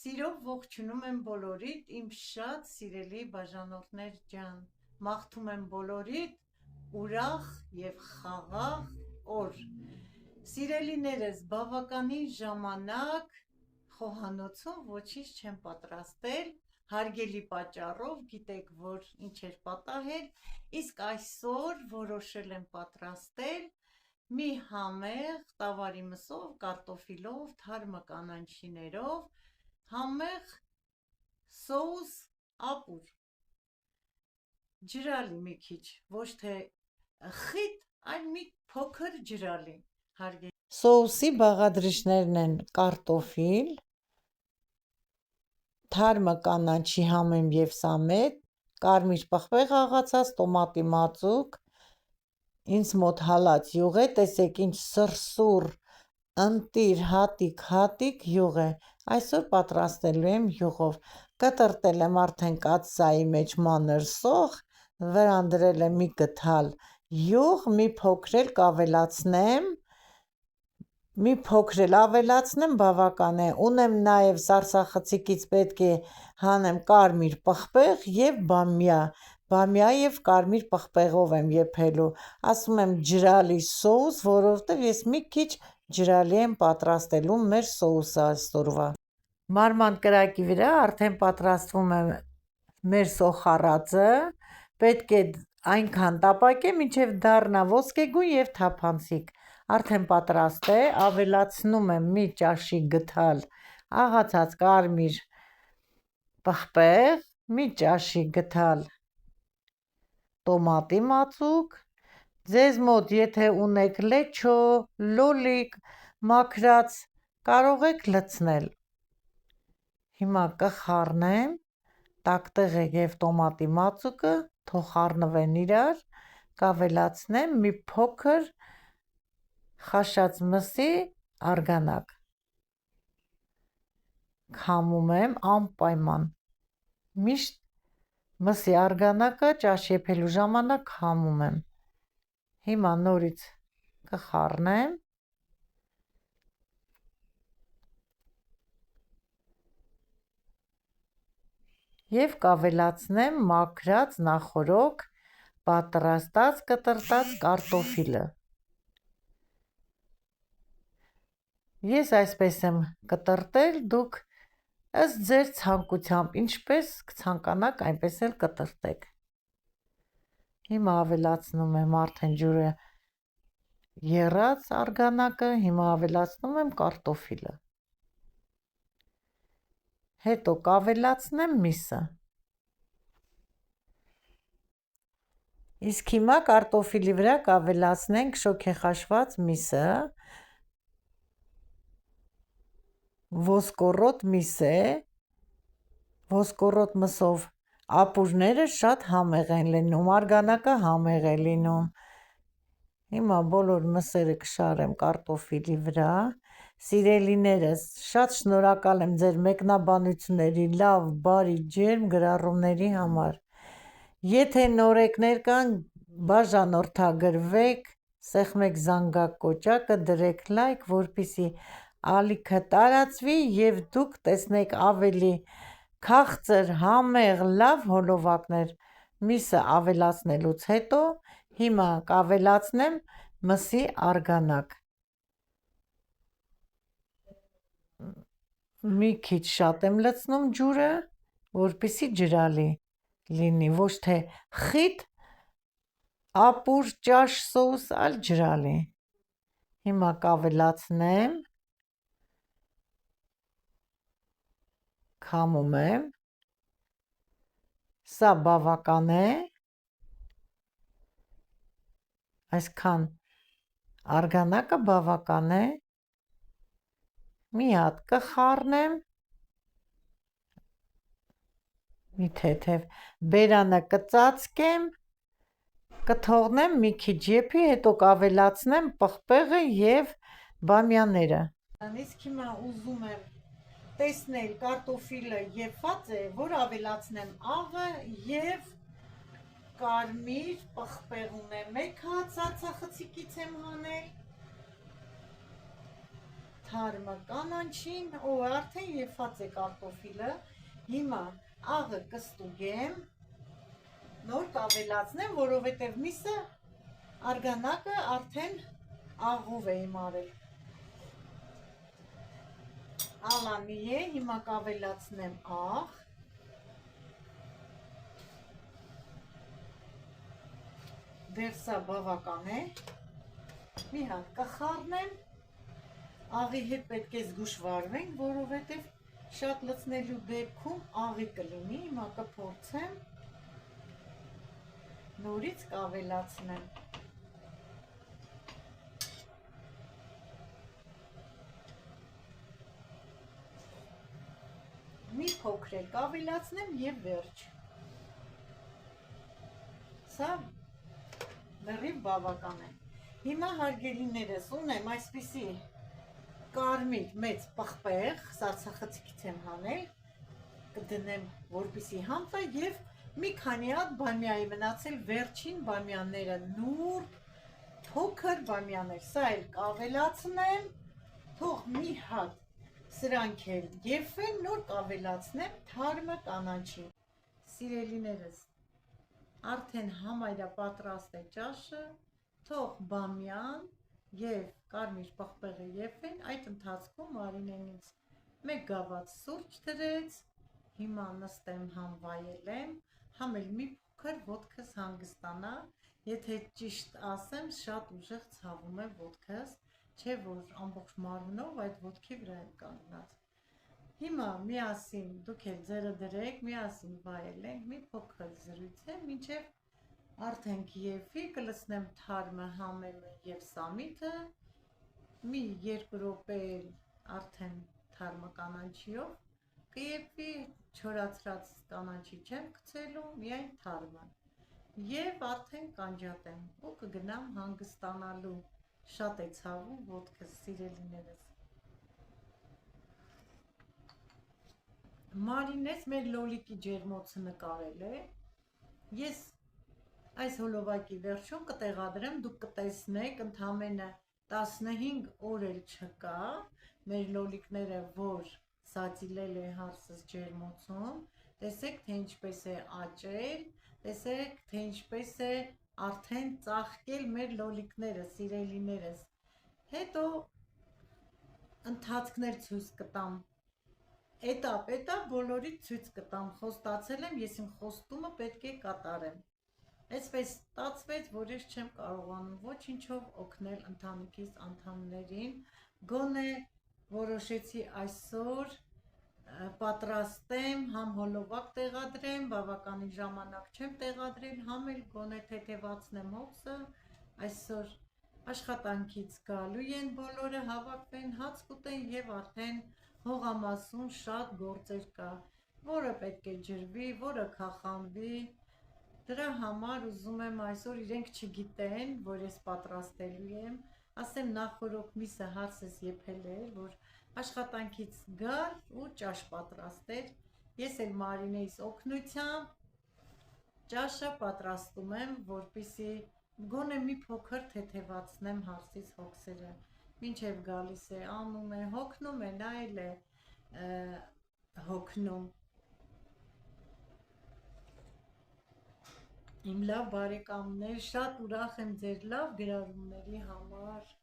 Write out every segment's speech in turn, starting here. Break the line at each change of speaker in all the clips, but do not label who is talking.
Սիրով ողջունում եմ բոլորիդ, իմ շատ սիրելի բաժանորդներ ջան, մաղթում եմ բոլորիդ ուրախ և խաղաղ օր։ Սիրելիներս, բավականին ժամանակ խոհանոցում ոչինչ չեմ պատրաստել, հարգելի պատճառով, գիտեք, որ ինչ էր պատահել, իսկ այսօր որոշել եմ պատրաստել մի համեղ տավարի մսով, կարտոֆիլով, թարմը կանաչիներով համեղ սոուս ապուր, ջրալի մի քիչ, ոչ թե խիտ, այլ մի փոքր ջրալի, հարգելի։ Սոուսի բաղադրիչներն են կարտոֆիլ, թարմը կանաչի համեմ և սամետ, կարմիր պղպեղ աղացած, տոմատի մածուկ, ինձ մոտ հալած յուղ է, տեսեք ինչ սրսուռ, ընտիր, հատիկ յուղ է, այսօր պատրաստելու եմ յուղով, կտրտել եմ արդեն կաթսայի մեջ մանր սոխ, վրան դրել եմ մի գդալ յուղ, մի փոքր էլ կավելացնեմ, բավական է, ունեմ նաև սարսափցիկից պետք է հանեմ կարմիր պղպեղ և բամյա և կարմիր պղպեղով եմ եփելու, ասում եմ ջրալի սոուս, որովհետև ես մի քիչ ջրալի եմ պատրաստելու մեր սոուսը այսօրվա։ Մարման կրակի վրա արդեն պատրաստվում է մեր սոխառածը, պետք է այնքան տապակեմ, մինչև դառնա ոսկեգույն և թափանցիկ, արդեն պատրաստ է, ավելացնում եմ մի ճաշի գդալ աղացած կարմիր պղպեղ, մի ճաշի գդալ տոմատի մածուկ, ձեզ մոտ եթե ունեք լեչո, լոլիկ, մաքրած, կարող եք լցնել, հիմա կխառնեմ, տակտեղը և տոմատի մածուկը, թող խառնվեն իրար, կավելացնեմ մի փոքր խաշած մսի արգանակ, քամում եմ անպայման, միշտ մսի արգանակը ճաշ եփելու ժամանակ քամում եմ, հիմա նորից կխառնեմ, և կավելացնեմ մաքրած նախօրոք պատրաստած կտրտած կարտոֆիլը, ես այսպես եմ կտրտել, դուք ըստ ձեր ցանկությամբ, ինչպես կցանկանաք, այնպես էլ կտրտեք, հիմա ավելացնում եմ արդեն ջուրը եռած արգանակը, հիմա ավելացնում եմ կարտոֆիլը, հետո կավելացնեմ միսը, իսկ հիմա կարտոֆիլի վրա կավելացնենք շոգեխաշված միսը, ոսկորոտ միս է, ոսկորոտ մսով ապուրները շատ համեղ են լինում, արգանակը համեղ է լինում, հիմա բոլոր մսերը կշարեմ կարտոֆիլի վրա, սիրելիներս, շատ շնորհակալ եմ ձեր մեկնաբանությունների, լավ, բարի, ջերմ գրառումների համար, եթե նորեկներ կան, բաժանորդագրվեք, սեղմեք զանգակկոճակը, դրեք լայք, որպեսզի ալիքը տարածվի և դուք տեսնեք ավելի քաղցր, համեղ, լավ հոլովակներ, միսը ավելացնելուց հետո, հիմա կավելացնեմ մսի արգանակ, մի քիչ շատ եմ լցնում ջուրը, որպեսզի ջրալի լինի, ոչ թե խիտ ապուր ճաշ սոուս, այլ ջրալի, հիմա կավելացնեմ, քամում եմ, սա բավական է, այսքան արգանակը բավական է, մի հատ կխառնեմ, մի թեթև, բերանը կծածկեմ, կթողնեմ մի քիչ եփի, հետո կավելացնեմ պղպեղը և բամյաները, իսկ հիմա ուզում եմ տեսնել կարտոֆիլը եփված է, որ ավելացնեմ աղը և կարմիր պղպեղ ունեմ, մեկ հատ սարսափցիկից եմ հանել, թարմը կանանչին, արդեն եփած է կարտոֆիլը, հիմա աղը կստուգեմ, նոր կավելացնեմ, որովհետև միսը արգանակը արդեն աղով էի մարել։ Ալանի է, հիմա կավելացնեմ աղ, դեռ սա բավական է, մի հատ կխառնեմ, աղի հետ պետք է զգուշ վարվենք, որովհետև շատ լցնելու դեպքում աղի կլինի, հիմա կփորձեմ, նորից կավելացնեմ։ Մի փոքր է կավելացնեմ և վերջ։ Սա լրիվ բավական է։ Հիմա հարգելիներս ունեմ այսպիսի կարմիր մեծ պղպեղ, սառցախցիկից եմ հանել, կդնեմ որպեսզի համտա և մի քանի հատ բամիա է մնացել, վերջին բամիաները, նուրբ, փոքր բամիաներ, սա էլ կավելացնեմ, թող մի հատ սրանք էլ եփվեն, նոր կավելացնեմ թարմը կանաչին։ Սիրելիներս, արդեն համարյա պատրաստ է ճաշը, թող բամյան և կարմիր պղպեղը եփվեն, այդ ընթացքում Մարինեն ինձ մեկ գավաթ սուրճ դրեց, հիմա նստեմ համ վայելեմ, համ էլ մի փոքր ոտքս հանգստանա, եթե ճիշտ ասեմ, շատ ուժեղ ցավում է ոտքս, չէ որ ամբողջ մարմնով այդ ոտքի վրա եմ կանգնած։ Հիմա միասին դուք էլ ձերը դրեք, միասին վայելենք, մի փոքր զրույց է, մինչև արդեն կեփի, կլցնեմ թարմը, համեմը և սամիթը, մի 2 րոպե արդեն թարմը կանաչիով կեփի, չորացրած կանաչի չեմ գցելու, միայն թարմը, և արդեն կանջատեմ ու կգնամ հանգստանալու, շատ է ցավում ոտքս, սիրելիներս։ Մարինես մեր լոլիկի ջերմոցը նկարել է, ես այս հոլովակի վերջում կտեղադրեմ, դուք կտեսնեք, ընդամենը 15 օր էլ չկա, մեր լոլիկները, որ սածիլել է հարսս ջերմոցում, տեսեք, թե ինչպես է աճել, տեսեք, թե ինչպես է արդեն ծաղկել մեր լոլիկները, սիրելիներս, հետո ընթացքներ ցույց կտամ, էտապ բոլորիդ ցույց կտամ, խոստացել եմ, ես իմ խոստումը պետք է կատարեմ, այսպես ստացվեց, որ ես չեմ կարողանում ոչինչով օգնել ընտանիքիս անդամներին, գոնե որոշեցի այսօր պատրաստեմ, համ հոլովակ տեղադրեմ, բավականին ժամանակ չեմ տեղադրել, համ էլ գոնե թեթևացնեմ հոգսը, այսօր աշխատանքից գալու են բոլորը, հավաքվեն, հաց կուտեն և արդեն հողամասում շատ գործեր կա, որը պետք է ջրվի, որը կախանվի, դրա համար ուզում եմ այսօր իրենք չգիտեն, որ ես պատրաստելու եմ, ասեմ նախօրոք միսը հարսս եփել էր, որ աշխատանքից գար ու ճաշ պատրաստեր, ես էլ Մարինեիս օգնությամբ ճաշը պատրաստում եմ, որպեսզի գոնե մի փոքր թեթևացնեմ հարսից հոգսերը, մինչև գալիս է, անում է, հոգնում է, նա էլ է հոգնում։ Իմ լավ բարեկամներ, շատ ուրախ եմ ձեր լավ գրառումների համար,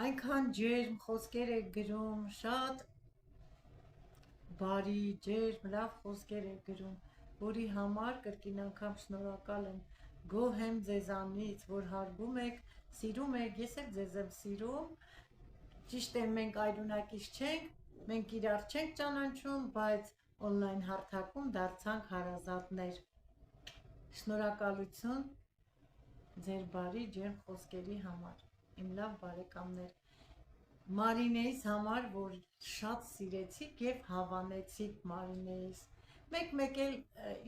այնքան ջերմ խոսքեր եք գրում, շատ բարի, ջերմ, լավ խոսքեր եք գրում, որի համար կրկին անգամ շնորհակալ եմ, գոհ եմ ձեզանից, որ հարգում եք, սիրում եք, ես էլ ձեզ եմ սիրում, ճիշտ է, մենք այլունակից չենք, մենք իրար չենք ճանաչում, բայց օնլայն հարթակում դարձանք հարազատներ, շնորհակալություն ձեր բարի ջերմ խոսքերի համար, իմ լավ բարեկամներ, Մարինեիս համար, որ շատ սիրեցիք և հավանեցիք Մարինեիս, մեկ էլ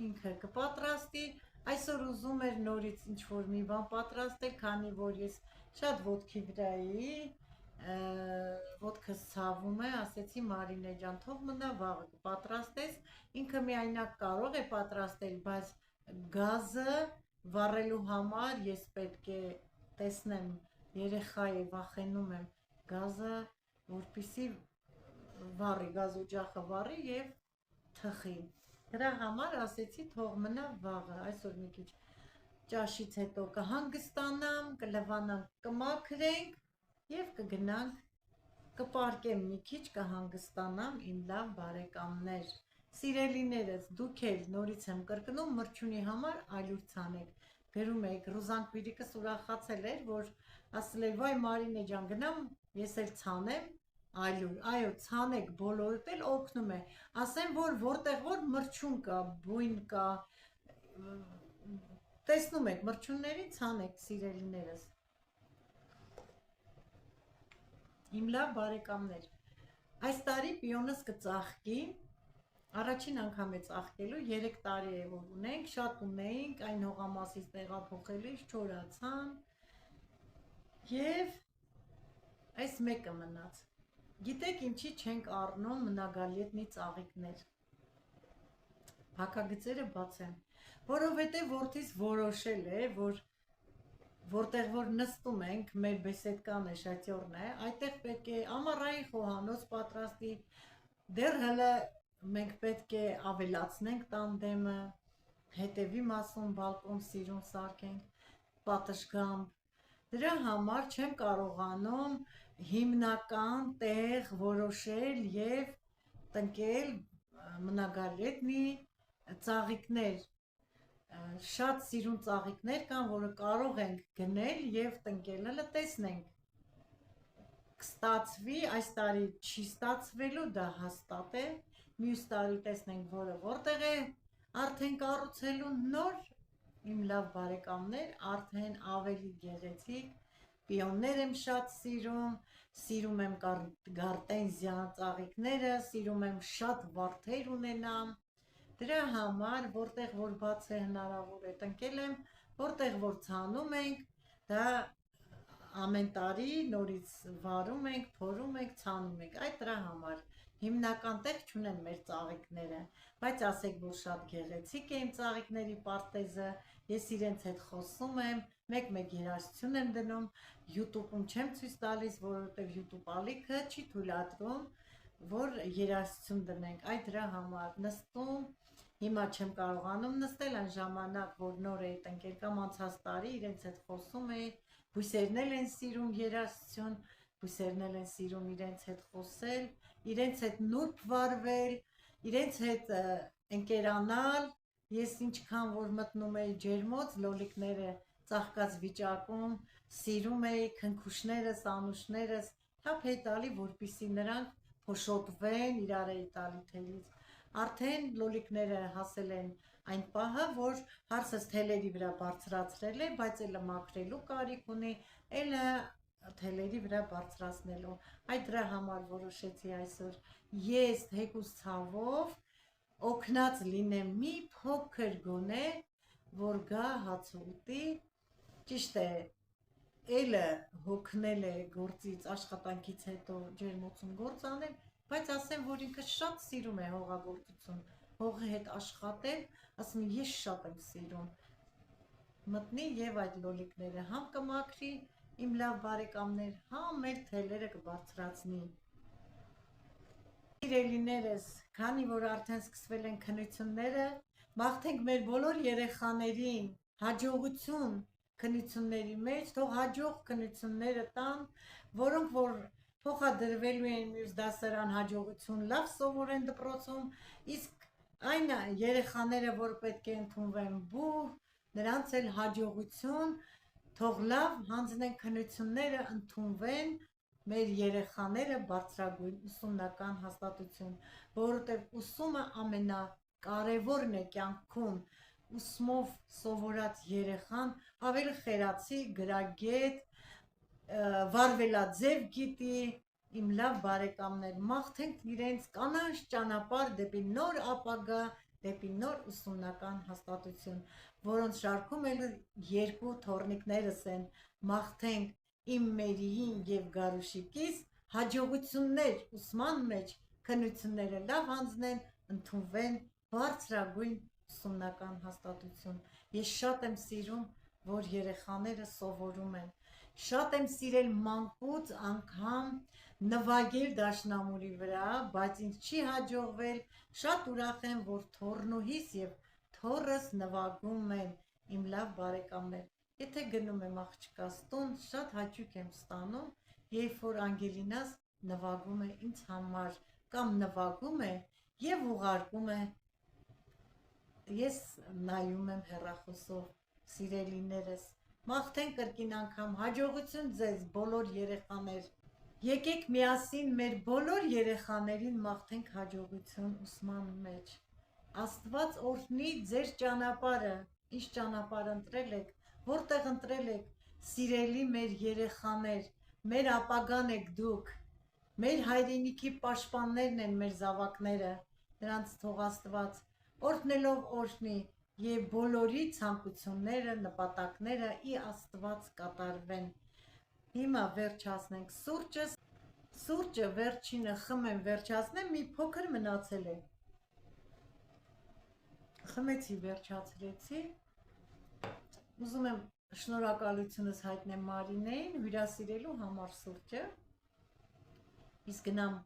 ինքը կպատրաստի, այսօր ուզում էր նորից ինչ-որ մի բան պատրաստել, քանի որ ես շատ ոտքի վրա էի, ոտքս ցավում է, ասեցի Մարինե ջան, թող մնա վաղը կպատրաստես, ինքը միայնակ կարող է պատրաստել, բայց գազը վառելու համար ես պետք է տեսնեմ, երեխա է, վախենում եմ, գազը որպեսզի վառի, գազօջախը վառի եւ թխի։ Դրա համար ասեցի թող մնա վաղը, այսօր մի քիչ ճաշից հետո կհանգստանամ, կլվանանք, կմաքրենք եւ կգնանք, կպարկեմ մի քիչ, կհանգստանամ իմ լավ բարեկամներ։ Սիրելիներս, դուք էլ նորից եմ կրկնում, մրջյունի համար ալյուր ցանեք։ Գրում եք, Ռուզան Պիրիկս ուրախացել էր, որ ասել էր, վայ Մարինե ջան, գնամ, ես էլ ցանեմ ալյուր։ Այո, ցանեք, բոլորդ էլ օգնում է։ Ասեմ, որ որտեղ որ մրջյուն կա, բույն կա, տեսնում եք, մրջյուններին ցանեք, սիրելիներս։ Իմ լավ բարեկամներ, այս տարի պիոնս կծաղկի, առաջին անգամ է ծաղկելու, 3 տարի է որ ունենք, շատ ունեինք, այն հողամասից տեղափոխելիս չորացան եւ այս մեկը մնաց։ Գիտեք ինչի չենք առնում մնագալետնի ծաղիկներ։ Հակագծերը բացեմ, որովհետեւ որդիս որոշել է, որ որտեղ որ նստում ենք, մեր բեսեդկան է, շատյորն է, այդտեղ պետք է ամառային խոհանոց պատրաստի, դեռ հələ մենք պետք է ավելացնենք տանդեմը, հետևի մասում բալկոն սիրուն սարքենք, պատշգամբ, դրա համար չեմ կարողանում հիմնական տեղ որոշել եւ տնկել մնագալետնի ծաղիկներ, շատ սիրուն ծաղիկներ կան, որը կարող ենք գնել եւ տնկել, հələ տեսնենք, կստացվի, այս տարի չի ստացվելու, դա հաստատ է, մյուս տարի տեսնենք, որը որտեղ է արդեն կառուցելու նոր, իմ լավ բարեկամներ, արդեն ավելի գեղեցիկ, պիոններ եմ շատ սիրում եմ գարտենզիա ծաղիկները, սիրում եմ շատ վարդեր ունենամ, դրա համար, որտեղ որ բաց է հնարավոր է տնկել եմ, որտեղ որ ցանում ենք, դա ամեն տարի նորից վարում ենք, փորում ենք, ցանում ենք, այդ դրա համար հիմնական տեղ չունեն մեր ծաղիկները, բայց ասեք, որ շատ գեղեցիկ է իմ ծաղիկների պարտեզը, ես իրենց հետ խոսում եմ, մեկ-մեկ երաժշտություն եմ դնում, YouTube-ում չեմ ցույց տալիս, որովհետև YouTube ալիքը չի թույլատրում, որ երաժշտություն դնենք, այդ դրա համար նստում, հիմա չեմ կարողանում նստել, այն ժամանակ, որ նոր էի տնկել կամ անցած տարի իրենց հետ խոսում էի, բույսերն էլ են սիրում երաժշտություն, բույսերն էլ են սիրում իրենց հետ խոսել, իրենց հետ նուրբ վարվել, իրենց հետ ընկերանալ, ես ինչքան որ մտնում էի ջերմոց, լոլիկները ծաղկած վիճակում, սիրում էի քնքուշներս, անուշներս, թափ էի տալի, որպեսզի նրանք փոշոտվեն, իրար էի տալի թելից, արդեն լոլիկները հասել են այն պահը, որ հարցս թելերի վրա բարձրացրել է, բայց էլը մաքրելու կարիք ունի, էլը թելերի վրա բարձրացնելու, այդ դրա համար որոշեցի այսօր, ես թեկուզ ցավով օգնած լինեմ մի փոքր գոնե, որ գա հաց ուտի, ճիշտ է, էլը հոգնել է գործից, աշխատանքից հետո ջերմոցում գործ անել, բայց ասեմ, որ ինքը շատ սիրում է հողագործություն, հողի հետ աշխատել, ասում ես շատ եմ սիրում, մտնի եւ այդ լոլիկները համ կմաքրի, իմ լավ բարեկամներ, համ էլ թելերը կբարձրացնի։ Սիրելիներս, քանի որ արդեն սկսվել են քննությունները, մաղթենք մեր բոլոր երեխաներին հաջողություն քննությունների մեջ, թող հաջող քննությունները տան, որոնք որ փոխադրվելու են մյուս դասարան հաջողություն, լավ սովորեն դպրոցում, իսկ այն երեխաները, որ պետք է ընդունվեն բուհ, նրանց էլ հաջողություն, թող լավ հանձնեն քննությունները, ընդունվեն մեր երեխաները բարձրագույն ուսումնական հաստատություն, որովհետև ուսումը ամենակարևորն է կյանքում, ուսմով սովորած երեխան ավելի խելացի, գրագետ, վարվելաձև գիտի, իմ լավ բարեկամներ, մաղթենք իրենց կանաչ ճանապարհ դեպի նոր ապագա, դեպի նոր ուսումնական հաստատություն, որոնց շարքում էլ 2 թոռնիկներս են, մաղթենք իմ Մերիին եւ Գարուշիկիս հաջողություններ ուսման մեջ, քննությունները լավ հանձնեն, ընդունվեն բարձրագույն ուսումնական հաստատություն։ Ես շատ եմ սիրում, որ երեխաները սովորում են։ Շատ եմ սիրել մանկուց անգամ նվագել դաշնամուրի վրա, բայց ինձ չի հաջողվել։ Շատ ուրախ եմ, որ թոռնուհիս եւ թոռս նվագում են, իմ լավ բարեկամներ։ Եթե գնում եմ աղջկաս տուն, շատ հաճույք եմ ստանում, երբ որ Անգելինաս նվագում է ինձ համար կամ նվագում է եւ ուղարկում է, ես նայում եմ հեռախոսով, սիրելիներս, մաղթենք կրկին անգամ հաջողություն ձեզ բոլոր երեխաներ։ Եկեք միասին մեր բոլոր երեխաներին մաղթենք հաջողություն ուսման մեջ։ Աստված օրհնի ձեր ճանապարհը, ինչ ճանապարհ ընտրել եք, որտեղ ընտրել եք, սիրելի մեր երեխաներ, մեր ապագան եք դուք, մեր հայրենիքի պաշտպաններն են մեր զավակները, նրանց թող Աստված օրհնելով օրհնի եւ բոլորի ցանկությունները, նպատակները ի Աստված կատարվեն։ Հիմա վերջացնենք սուրճը վերջինը խմեմ, վերջացնեմ, մի փոքր մնացել է։ Խմեցի, վերջացրեցի։ Ուզում եմ շնորհակալությունս հայտնեմ Մարինեին հյուրասիրելու համար սուրճը։ Իսկ գնամ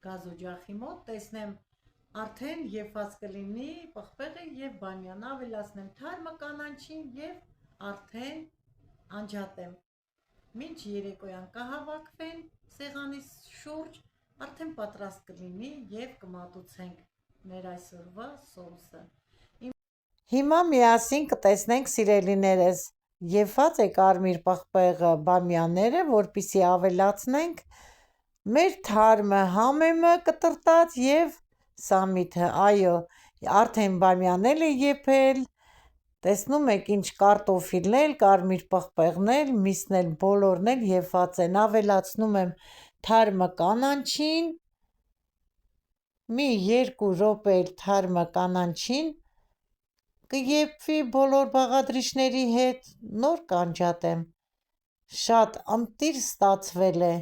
գազօջախի մոտ, տեսնեմ արդեն եփած կլինի պղպեղը եւ բամյանը, ավելացնեմ թարմը կանաչին եւ արդեն անջատեմ։ Մինչ երեկոյան կհավաքվեն սեղանի շուրջ, արդեն պատրաստ կլինի եւ կմատուցենք մեր այսօրվա սոուսը։ Հիմա միասին կտեսնենք սիրելիներս, եփած է կարմիր պղպեղը, բամյաները, որպեսզի ավելացնենք մեր թարմը, համեմը կտրտած եւ սամիթը, այո, արդեն բամյանել է եփել, տեսնում եք ինչ կարտոֆիլներ, կարմիր պղպեղներ, միսն էլ բոլորն էլ եփած են, ավելացնում եմ թարմը կանաչին, մի 2 րոպե թարմը կանաչին կեփվի բոլոր բաղադրիչների հետ, նոր կանջատեմ, շատ ընտիր ստացվել է,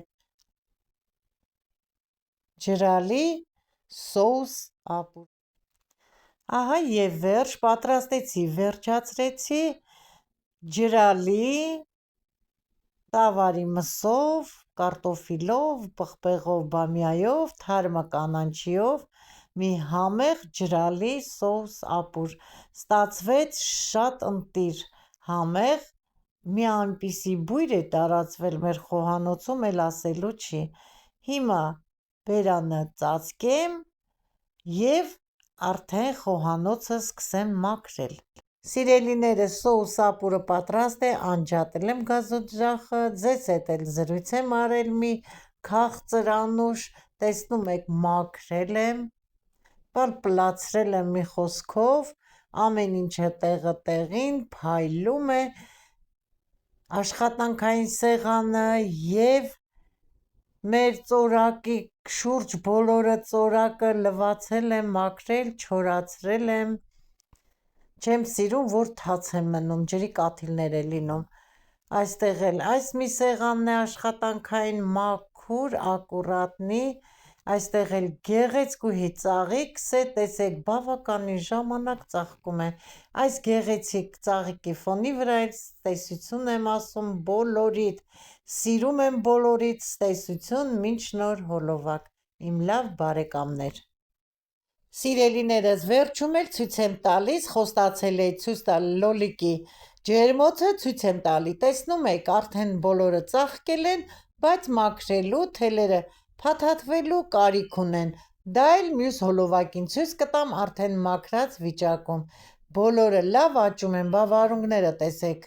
ջրալի սոուս ապուր։ Ահա եւ վերջ պատրաստեցի, վերջացրեցի ջրալի տավարի մսով, կարտոֆիլով, պղպեղով, բամյայով, թարմը կանաչիով մի համեղ ջրալի սոուս ապուր ստացվեց, շատ ընտիր, համեղ, մի այնպիսի բույր է տարածվել մեր խոհանոցում, էլ ասելու չի։ Հիմա բերանը ծածկեմ եւ արդեն խոհանոցը սկսեմ մաքրել։ Սիրելիներս, սոուս ապուրը պատրաստ է, անջատել եմ գազօջախը, ձեզ հետ էլ զրույց եմ արել մի քաղցր անուշ, տեսնում եք մաքրել եմ, պլպլացրել եմ մի խոսքով, ամեն ինչը տեղը տեղին, փայլում է աշխատանքային սեղանը եւ մեր ծորակի շուրջ բոլորը ծորակը լվացել եմ, մաքրել, չորացրել եմ, չեմ սիրում, որ թաց է մնում, ջրի կաթիլներ է լինում, այստեղ էլ այս մի սեղանն է աշխատանքային, մաքուր, ակուրատնի, այստեղ էլ գեղեցկուհի ծաղիկս է, տեսեք բավականին ժամանակ ծաղկում է, այս գեղեցիկ ծաղիկի ֆոնի վրա էլ ցտեսություն եմ ասում բոլորիդ, սիրում եմ բոլորիդ, ցտեսություն, մինչ նոր հոլովակ, իմ լավ բարեկամներ։ Սիրելիներս, վերջում էլ ցույց եմ տալիս, խոստացել էի ցույց տալ լոլիկի ջերմոցը, ցույց եմ տալի, տեսնում եք, արդեն բոլորը ծաղկել են, բայց մաքրելու, թելերը փաթաթվելու կարիք ունեն, դա էլ մյուս հոլովակին ցույց կտամ արդեն մաքրած վիճակում, բոլորը լավ աճում են, բավարունգները տեսեք,